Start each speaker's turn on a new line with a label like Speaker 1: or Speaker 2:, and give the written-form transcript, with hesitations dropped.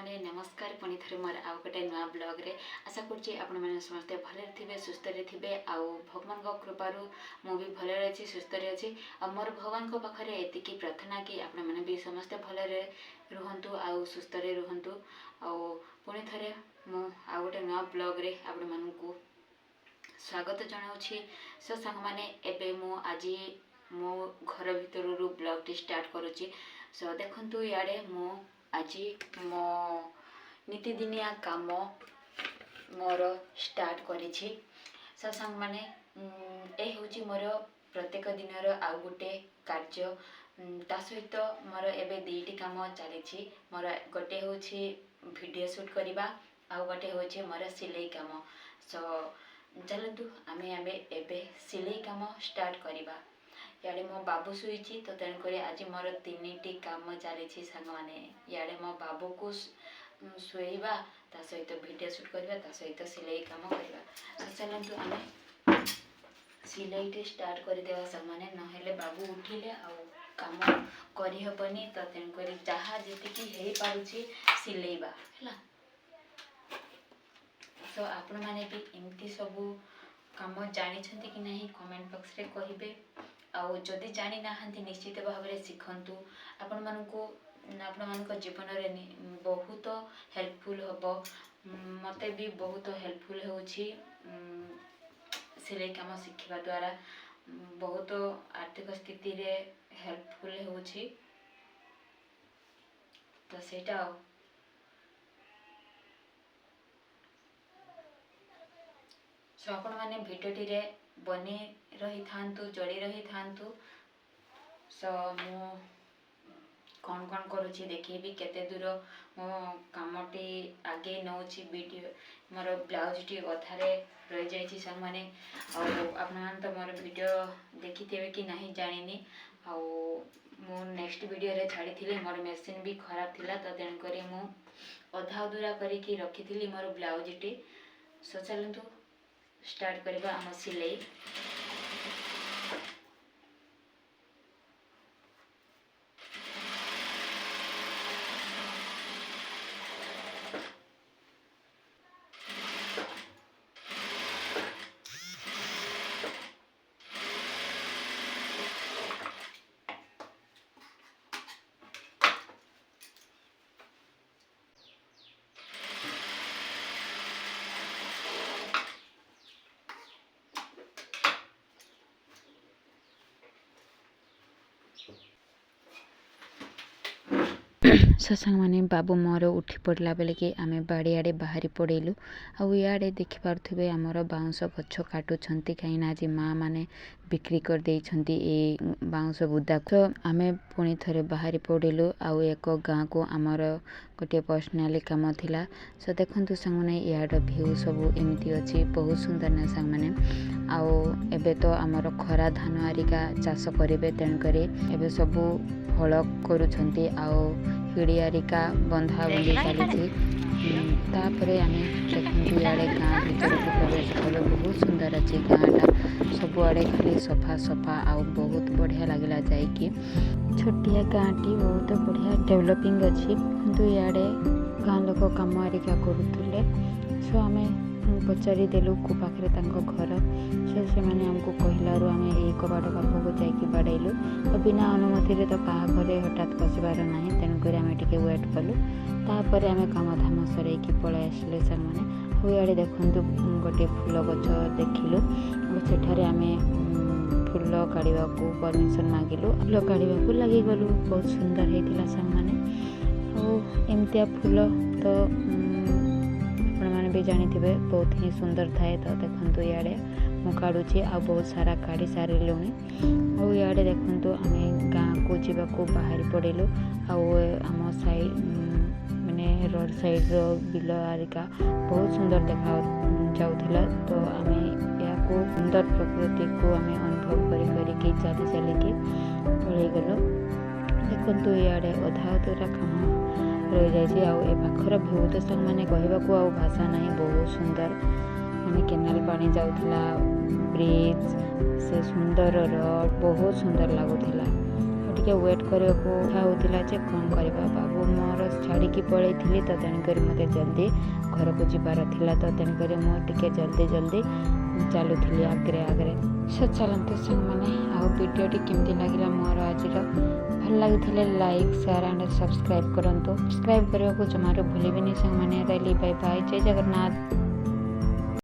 Speaker 1: मैंने नमस्कार पुणी थे मोर आउ गोटे नुआ ब्लॉग रे आशा करुँचे आपण मैंने समस्ते भले थे सुस्थ थे आउ भगवान कृपार मु भी भले अच्छी सुस्थ अच्छी मोर भगवान पाखे एतिकी प्रार्थना कि आपण मैंने भी समस्ते भले रुहतु आउ सुस्थ रुहतु आउ पुणी थे मु आउ गोटे नुआ ब्लॉग रे आपण मानू स्वागत जनाऊँगी। सो सांग मैंने एबे मु आज मो घर भितर ब्लॉग टी स्टार्ट करुँची। सो देखंतु याडे मु आज मो नीतिदिनिया काम मोर स्टार्ट करिछि। सो सांग माने ए होची मोर प्रत्येक दिनर आउ गोटे कार्य ता सहित मोर एबे दुईटी काम चली। मोर गोटे होची वीडियो शूट करवा आउ गोटे होची मोर सिलाई काम। सो चलतु आमे आमे एबे सिलाई काम स्टार्ट करवा। याडे मो बाबू शुईची तो तेणुक आज मोर तीनिटी काम चली सांग माने याडे मो बाबू को शुवा ता सहित वीडियो शूट करवा ता सहित सिलाई काम करवा। चलतु आमे सिलाई स्टार्ट करदेवा सांग माने नहेले बाबू उठिले आउ काम करहबनी तो तेणुक जहाँ जी हो पारुची सिलेइबा है। तो आपण मैंने भी एमती सबू काम जानी कि नहीं कमेंट बॉक्स रे कहिबे। आउ जदि जानी नाहंती निश्चित भाव में शिखंतु आपण मानक जीवन में बहुत हेल्पफुल हम। मते भी बहुत हेल्पफुल होची सिलाई काम शिखिबा द्वारा बहुत आर्थिक स्थिति रे हेल्पफुल होची। तो सेटा सो आपण माने भिडियोटी रे बनी रही थांतु जोड़ी रही थांतु। सो मु कौन कौन करुछि देखेबी केते दूर मो कामटी आगे नउछि। वीडियो मोर ब्लाउज टी अधारे रही जाइछि संग माने आपण मान तो मोर वीडियो देखिथेबे कि नहीं जानिनी। आउ मु नेक्स्ट वीडियो रे छाड़ी थिले मोर मशीन भी खराब थिला तो तेन करी मु अधा अधूरा करिकी रखिथिली मोर ब्लाउज टी। सो चलंतु स्टार्ट करबा हम सिलाई। सत्संग माने बाबू मोर उठी पड़ला बेले कि आमे बाड़ी आड़े बाहरी पड़ेलु। आउ इे देखिपे आमर बाउंश गछ काटुंट कहीं आज माँ मैंने बिक्री कर देइछंती ए बाउंश बुदा। तो आमे पुणी थे बाहरी पड़ेलु। आउ एक गाँ को आमर गोटे पर्सनाली काम थिला। सो देखंतु सांग माने यार भ्यू सब एमती अच्छी बहुत सुंदर ना सांग माने। आउ एबे तो आमर खरा धान आरिका चाष करेंगे तेणुक एबे सबू हल करुछंती आउ हिड़ियारिका बंधा बंधी चली। तापरे आमे देखंतु याडे गाँ भीतर को प्रवेश कले बहुत सुंदर अच्छी गाँटा सब आड़े खाली सफा सफा आउ बहुत बढ़िया लगला जाइए। छोटिया गाँटी बहुत बढ़िया डेवलपिंग अच्छी किंतु याडे गाँ लोक काम आरिका करुले। सो आमे पचारि देलु को पाखे घर। सो से मैंने आमको कहलु आम यही कबाट पाखक जाकि बाड़ेलु। तो बिना अनुमति रे तो क्या घरे हठात पशिबार ना तेणुक आम टे वेट कलु। तापर आम काम धाम सर पलि आसिले सर मैंने। इे देखु गोटे फूल गछ देखिलु सेठारे आम फूल काढ़ा परमिशन मागिलु। फूल काढ़ा लगिगलु बहुत सुंदर होता सर मैंने। एमतिया फूल तो मैंने भी जानी थे बहुत ही सुंदर थाए। तो देखंतु याडे मु काढ़ुची आ बहुत सारा काढ़ी सारे लुणी। और याडे देखंतु आमे गाँ को जीवा को बाहरी पड़ेलु। आम साइड माने रोड साइड रो बिल आरिका बहुत सुंदर देखा जाउथिला। तो आमे या को सुंदर प्रकृति को आमे अनुभव करी चली चलिकी पलि गलु। देखंतु याडे अधा अधूरा काम रही जाइए। आउ ए पाखर भ्यू तो सर मैंने कहवाक आउ भाषा नहीं बहुत सुंदर माने केनाल पानी जाउथिला ब्रिज से सुंदर रोड बहुत सुंदर लगुला। ଟିକେ ୱେଟ୍ କରିବାକୁ ହେଉଥିଲା ଯେ କ'ଣ କରିବା, ବାବୁ ମୋର ଛାଡ଼ିକି ପଳେଇଥିଲି ତ ତେଣୁକରି ମୋତେ ଜଲ୍ଦି ଘରକୁ ଯିବାର ଥିଲା, ତ ତେଣୁକରି ମୁଁ ଟିକେ ଜଲ୍ଦି ଚାଲୁଥିଲି ଆଗରେ। ଚାଲନ୍ତୁ ସାଙ୍ଗମାନେ, ଆଉ ଭିଡ଼ିଓଟି କେମିତି ଲାଗିଲା ମୋର ଆଜିର, ଭଲ ଲାଗୁଥିଲେ ଲାଇକ୍ ସେୟାର ଆଣ୍ଡ ସବସ୍କ୍ରାଇବ୍ କରନ୍ତୁ। ସବସ୍କ୍ରାଇବ୍ କରିବାକୁ ଜମାରୁ ଭୁଲିବେନି ସାଙ୍ଗମାନେ। ରହିଲି, ବାଇ ବାଇ, ଜୟ ଜଗନ୍ନାଥ।